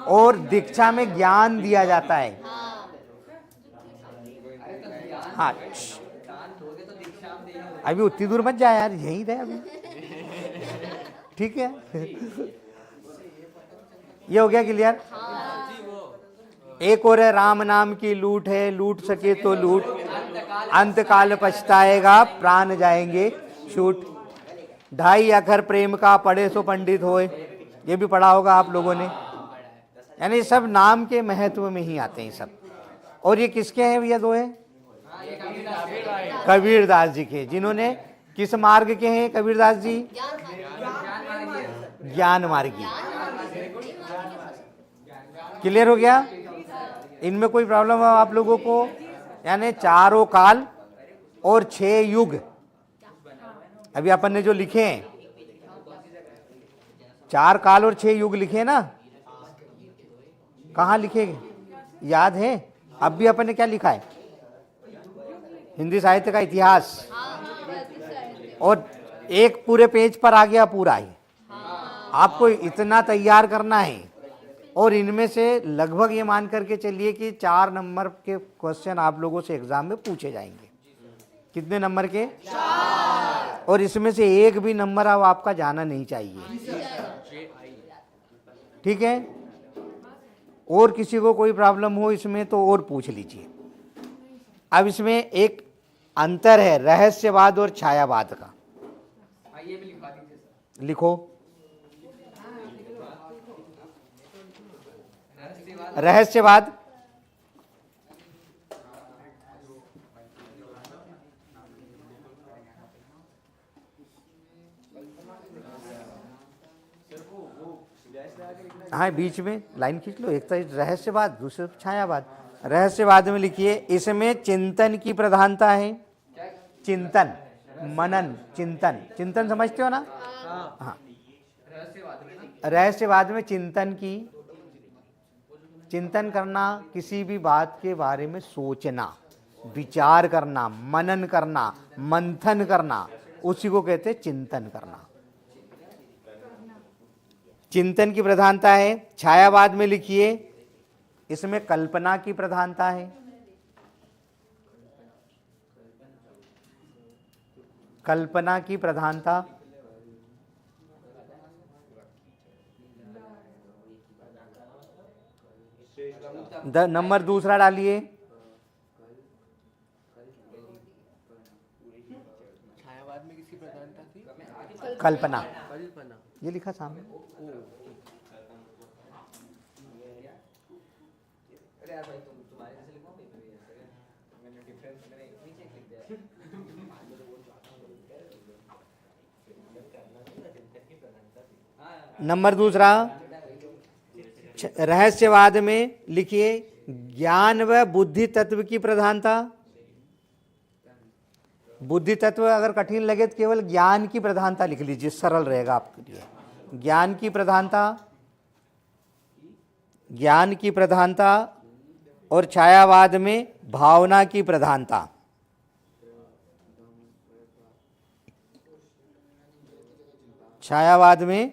और दीक्षा में ज्ञान दिया जाता है। हाँ, अभी उतनी दूर मत जा यार, यहीं रहे अभी, ठीक है। ये हो गया क्लियर। एक और है, राम नाम की लूट है, लूट सके तो लूट, अंत काल पछताएगा, प्राण जाएंगे छूट। 2.5 अक्षर प्रेम का, पढ़े सो पंडित होए, ये भी पढ़ा होगा आप लोगों ने। यानी सब नाम के महत्व में ही आते हैं सब। और ये किसके हैं भैया? दो है कबीरदास जी के। जिन्होंने किस मार्ग के हैं कबीरदास जी? ज्ञान मार्गी। क्लियर हो गया? इनमें कोई प्रॉब्लम है आप लोगों को? यानी 4 काल और 6 युग अभी अपन ने जो लिखे हैं, 4 काल और 6 युग लिखे ना, कहाँ लिखे याद है? अब भी अपन ने क्या लिखा है? हिंदी साहित्य का इतिहास। और एक पूरे पेज पर आ गया पूरा ही। आपको इतना तैयार करना है और इनमें से लगभग ये मान करके चलिए कि 4 नंबर के क्वेश्चन आप लोगों से एग्जाम में पूछे जाएंगे। कितने नंबर के? 4। और इसमें से एक भी नंबर अब आपका जाना नहीं चाहिए, ठीक है? और किसी को कोई प्रॉब्लम हो इसमें तो और पूछ लीजिए। अब इसमें एक अंतर है रहस्यवाद और छायावाद का। ये भी लिखवा दीजिए सर। लिखो। रहस्यवाद हाँ, बीच में लाइन खींच लो। एक तरफ रहस्यवाद, दूसरे तरफ छायावाद। रहस्यवाद में लिखिए इसमें चिंतन की प्रधानता है। चिंतन, मनन, चिंतन। चिंतन समझते हो ना? हाँ। रहस्यवाद में चिंतन करना, किसी भी बात के बारे में सोचना, विचार करना, मनन करना, मंथन करना, उसी को कहते हैं चिंतन करना। चिंतन की प्रधानता है। छायावाद में लिखिए इसमें कल्पना की प्रधानता है। कल्पना की प्रधानता। नंबर दूसरा डालिए। छायावाद में किसकी प्रधानता थी? कल्पना। कल्पना। ये लिखा सामने। नंबर दूसरा रहस्यवाद में लिखिए ज्ञान व बुद्धि तत्व की प्रधानता। बुद्धि तत्व अगर कठिन लगे तो केवल ज्ञान की प्रधानता लिख लीजिए, सरल रहेगा आपके लिए। ज्ञान की प्रधानता, ज्ञान की प्रधानता। और छायावाद में भावना की प्रधानता। छायावाद में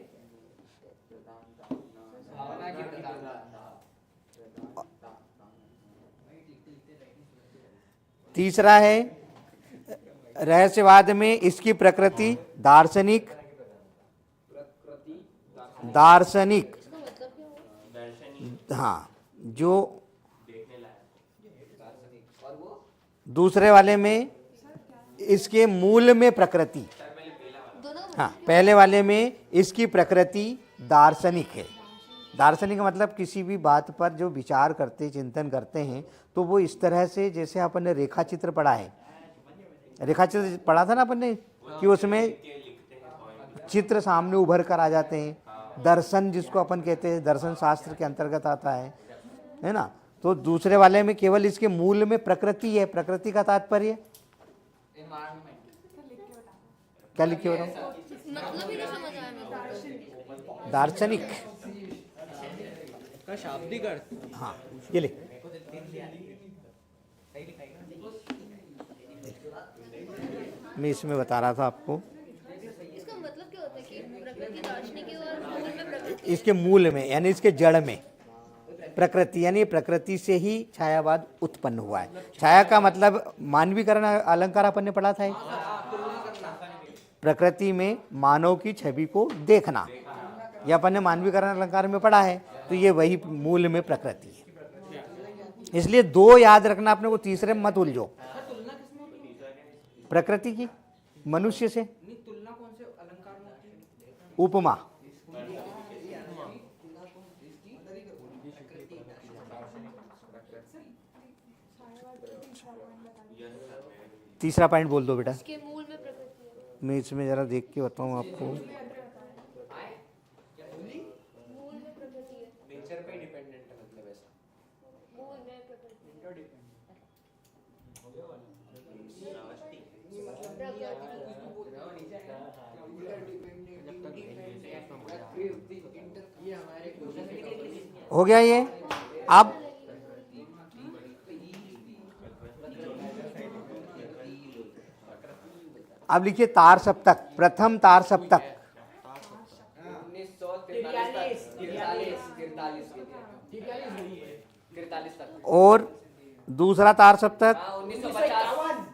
तीसरा है रहस्यवाद में इसकी प्रकृति दार्शनिक। दार्शनिक, हाँ, जो दूसरे वाले में इसके मूल में प्रकृति। हाँ, पहले वाले में इसकी प्रकृति दार्शनिक है। दार्शनिक मतलब किसी भी बात पर जो विचार करते, चिंतन करते हैं तो वो इस तरह से, जैसे अपन ने रेखा चित्र पढ़ा है, रेखा चित्र पढ़ा था ना अपन ने, कि उसमें चित्र सामने उभर कर आ जाते हैं। दर्शन जिसको अपन कहते हैं, दर्शन शास्त्र के अंतर्गत आता है ना? तो दूसरे वाले में केवल इसके मूल में प्रकृति है। प्रकृति का तात्पर्य क्या लिखे बताओ? मतलब ही नहीं समझ आया मेरे को। दार्शनिक का शाब्दिक अर्थ। हाँ, ये ले। मैं इसमें बता रहा था आपको, इसका मतलब क्या होता है कि प्रकृति दार्शनिक और मूल में प्रकृति? इसके मूल में यानी इसके जड़ में प्रकृति, यानी प्रकृति से ही छायावाद उत्पन्न हुआ है। छाया का मतलब मानवीकरण अलंकार अपन ने पढ़ा था। प्रकृति में मानव की छवि को देखना, यह अपन ने मानवीकरण अलंकार में पढ़ा है। तो ये वही मूल में प्रकृति है। इसलिए दो याद रखना अपने को, तीसरे में मत उलझो। प्रकृति की मनुष्य से, तुलना कौन से अलंकार में होती है? उपमा। तीसरा पॉइंट बोल दो बेटा। इसके मूल में प्रकृति है। मैं इसमें जरा देख के बताऊं आपको। मूल में प्रकृति है। नेचर पे डिपेंडेंट है, मतलब ऐसा। मूल में प्रकृति। हो गया ये। अब अब लिखिए तार सप्तक, प्रथम तार सप्तक 1943 तक और दूसरा तार सप्तक 1951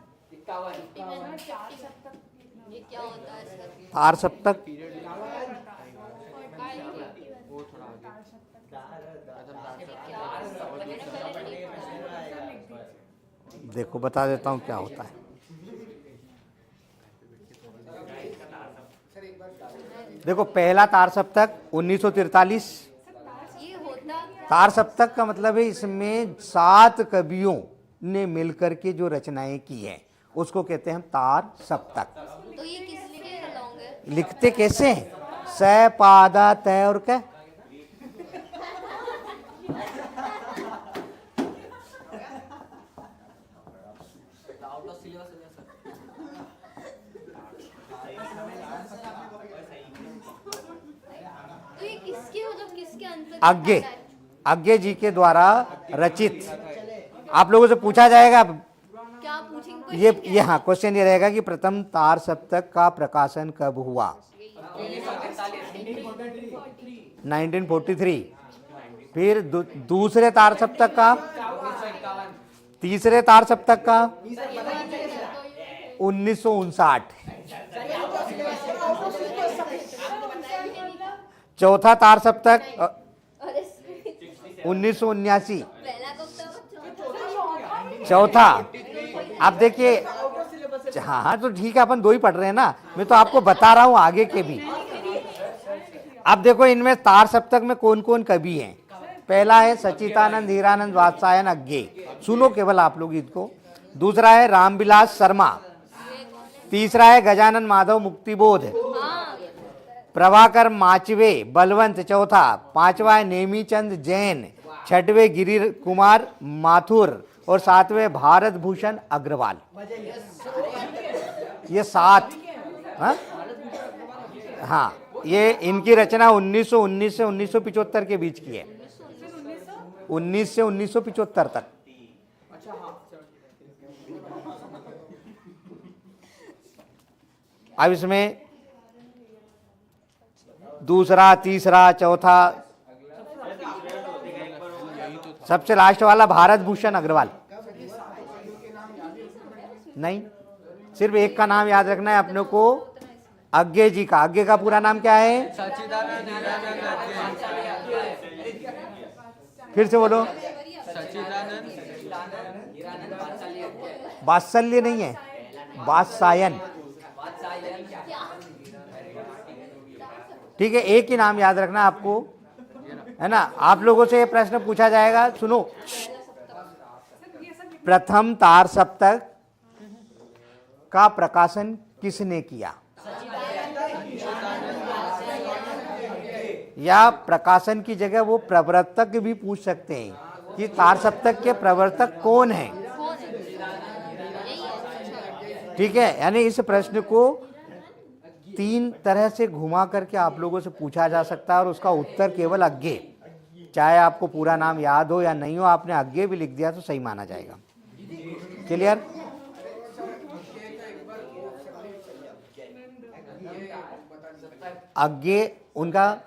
ये क्या होता है सर? तार सप्तक देखो बता देता हूँ क्या होता है। देखो पहला तार सप्तक 1943। ये होता तार सप्तक का मतलब है इसमें 7 कवियों ने मिलकर के जो रचनाएं की हैं उसको कहते हैं हम तार सप्तक। तो ये किस लिए अलाउंग है? लिखते कैसे हैं? स पादा तय और क। आउट ऑफ सिलेबस है सर। तो ये किसके मतलब किसके अंतर आज्ञे आज्ञे जी के द्वारा रचित। आप लोगों से पूछा जाएगा क्या पूछेंगे? ये हाँ क्वेश्चन ये रहेगा कि प्रथम तार सप्तक का प्रकाशन कब हुआ? 1943। फिर दूसरे तार सप्तक का, तीसरे तार सप्तक का 1959। चौथा तार सप्तक 1979। पहला कब था? चौथा आप देखिए, हाँ हाँ तो ठीक है, अपन 2 ही पढ़ रहे हैं ना, मैं तो आपको बता रहा हूं आगे के भी। अब देखो इनमें तार सप्तक में कौन कौन कवि हैं। पहला है सच्चिदानंद हीरानंद वात्सायन अज्ञे, सुनो केवल आप लोग इनको। दूसरा है रामविलास शर्मा। तीसरा है गजानन माधव मुक्तिबोध। प्रभाकर माचवे बलवंत चौथा। पांचवा है नेमीचंद जैन। छठवें गिरि कुमार माथुर और सातवें भारत भूषण अग्रवाल। ये 7 हाँ ये इनकी रचना 1919 से 1975 के बीच की है। 19 से 1975 तक। अब इसमें दूसरा, तीसरा, चौथा, सबसे लास्ट वाला भारत भूषण अग्रवाल नहीं, सिर्फ एक का नाम याद रखना है अपने को, अज्ञे जी का। अज्ञे का पूरा नाम क्या है? फिर से बोलो। वात्सल्य नहीं है, वात्सायन। ठीक है, एक ही नाम याद रखना आपको, है ना। आप लोगों से ये प्रश्न पूछा जाएगा, सुनो। प्रथम तार सप्तक का प्रकाशन किसने किया? या प्रकाशन की जगह वो प्रवर्तक भी पूछ सकते हैं कि तार सप्तक के प्रवर्तक कौन हैं। ठीक है, यानी इस प्रश्न को 3 तरह से घुमा करके आप लोगों से पूछा जा सकता है और उसका उत्तर केवल अज्ञे। चाहे आपको पूरा नाम याद हो या नहीं हो, आपने अज्ञे भी लिख दिया तो सही माना जाएगा। क्लियर? अज्ञे उनका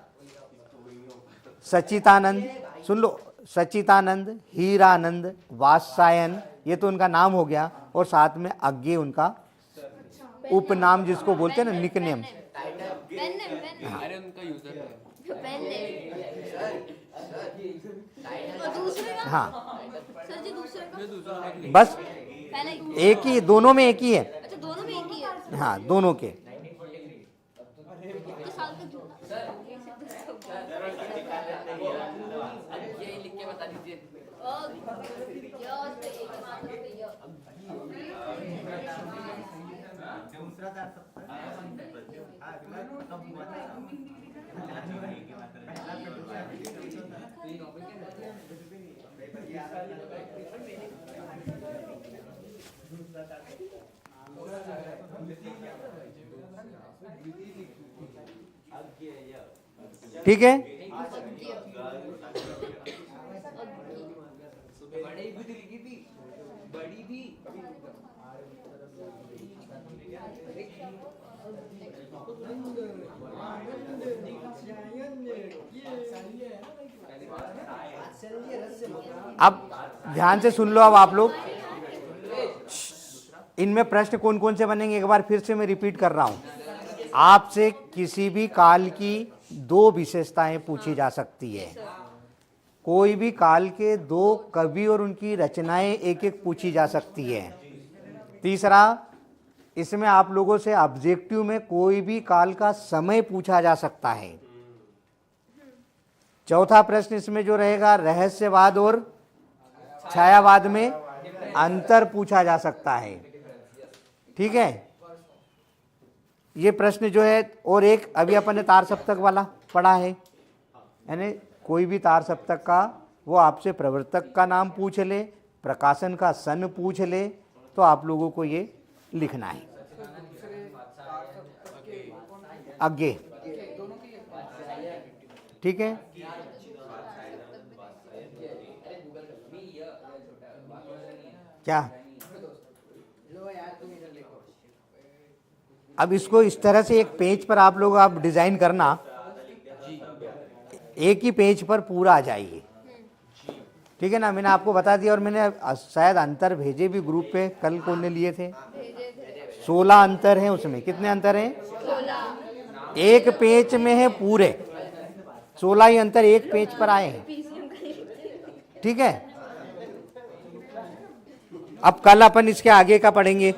सच्चिदानंद, सुन लो, सच्चिदानंद, हीरानंद, वात्सायन, ये तो उनका नाम हो गया, और साथ में अज्ञे उनका उपनाम जिसको बोलते हैं ना, निकनेम। अरे उनका यूजर हाँ सर जी दूसरे का बस पहला एक ही, दोनों में एक ही है। अच्छा दोनों में एक ही है। हाँ दोनों के। तो साल तक जोड़ा ये लिख के बता दीजिए। ठीक है, बड़ी भी लिखी थी, बड़ी भी अब ध्यान से सुन लो। अब आप लोग इनमें प्रश्न कौन कौन से बनेंगे एक बार फिर से मैं रिपीट कर रहा हूं। आपसे किसी भी काल की 2 विशेषताएं पूछी जा सकती है। कोई भी काल के 2 कवि और उनकी रचनाएं एक एक पूछी जा सकती है। तीसरा, इसमें आप लोगों से ऑब्जेक्टिव में कोई भी काल का समय पूछा जा सकता है। चौथा प्रश्न इसमें जो रहेगा, रहस्यवाद और छायावाद में अंतर पूछा जा सकता है। ठीक है, ये प्रश्न जो है। और एक अभी अपन ने तार सप्तक वाला पढ़ा है, यानी कोई भी तार सप्तक का वो आपसे प्रवर्तक का नाम पूछ ले, प्रकाशन का सन पूछ ले, तो आप लोगों को ये लिखना है आगे। ठीक है, क्या अब इसको इस तरह से एक पेज पर आप लोग आप डिजाइन करना, एक ही पेज पर पूरा आ जाइए। ठीक है ना, मैंने आपको बता दिया। और मैंने शायद अंतर भेजे भी ग्रुप पे, कल कौन ने लिए थे? 16 अंतर हैं उसमें। कितने अंतर हैं? 16। एक पेज में है पूरे 16 ही अंतर एक पेज पर आए हैं। ठीक है, अब कल अपन इसके आगे का पढ़ेंगे।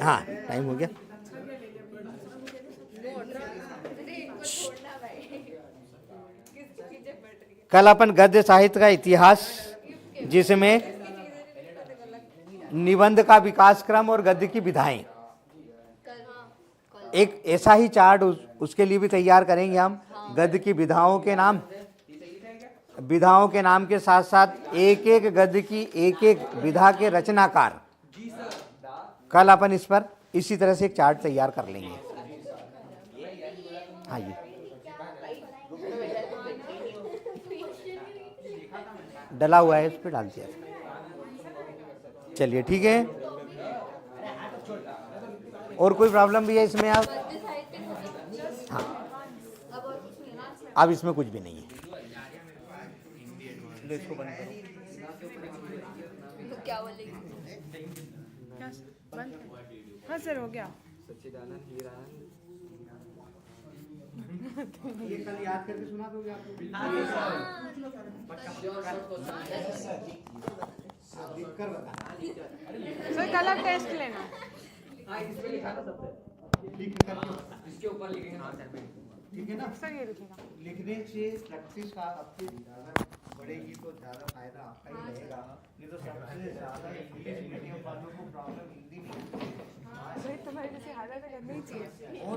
हाँ, टाइम हो गया। कल अपन गद्य साहित्य का इतिहास, जिसमें निबंध का विकास क्रम और गद्य की विधाएं, एक ऐसा ही चार्ट उसके लिए भी तैयार करेंगे हम। गद्य की विधाओं के नाम के साथ साथ एक एक गद्य की एक एक विधा के रचनाकार, कल अपन इस पर इसी तरह से एक चार्ट तैयार कर लेंगे। हाँ जी, डला हुआ है, इस पर डाल दिया। चलिए ठीक है, और कोई प्रॉब्लम भी है इसमें? आप हाँ, अब इसमें कुछ भी नहीं है। इसको बंद करो। क्या बोलेगी? हाँ सर, हो गया। ये कल याद करके सुना दोगे आपको? लिखकर बताना। सर कल आप टेस्ट लेना। लिख करके इसके ऊपर लिखेंगे। हाँ सर, ठीक है ना? सर ये लिखेगा। लिखने से प्रैक्टिस का आपकी ज़्यादा बढ़ेगी तो ज़्यादा फायदा आपका ही रहेगा। नहीं तो सबसे ज़्यादा इंग्लिश मीडियम वालों को प्रॉब्लम हिंदी में। सर तुम्हारी जैसी हालत करनी चाहिए। और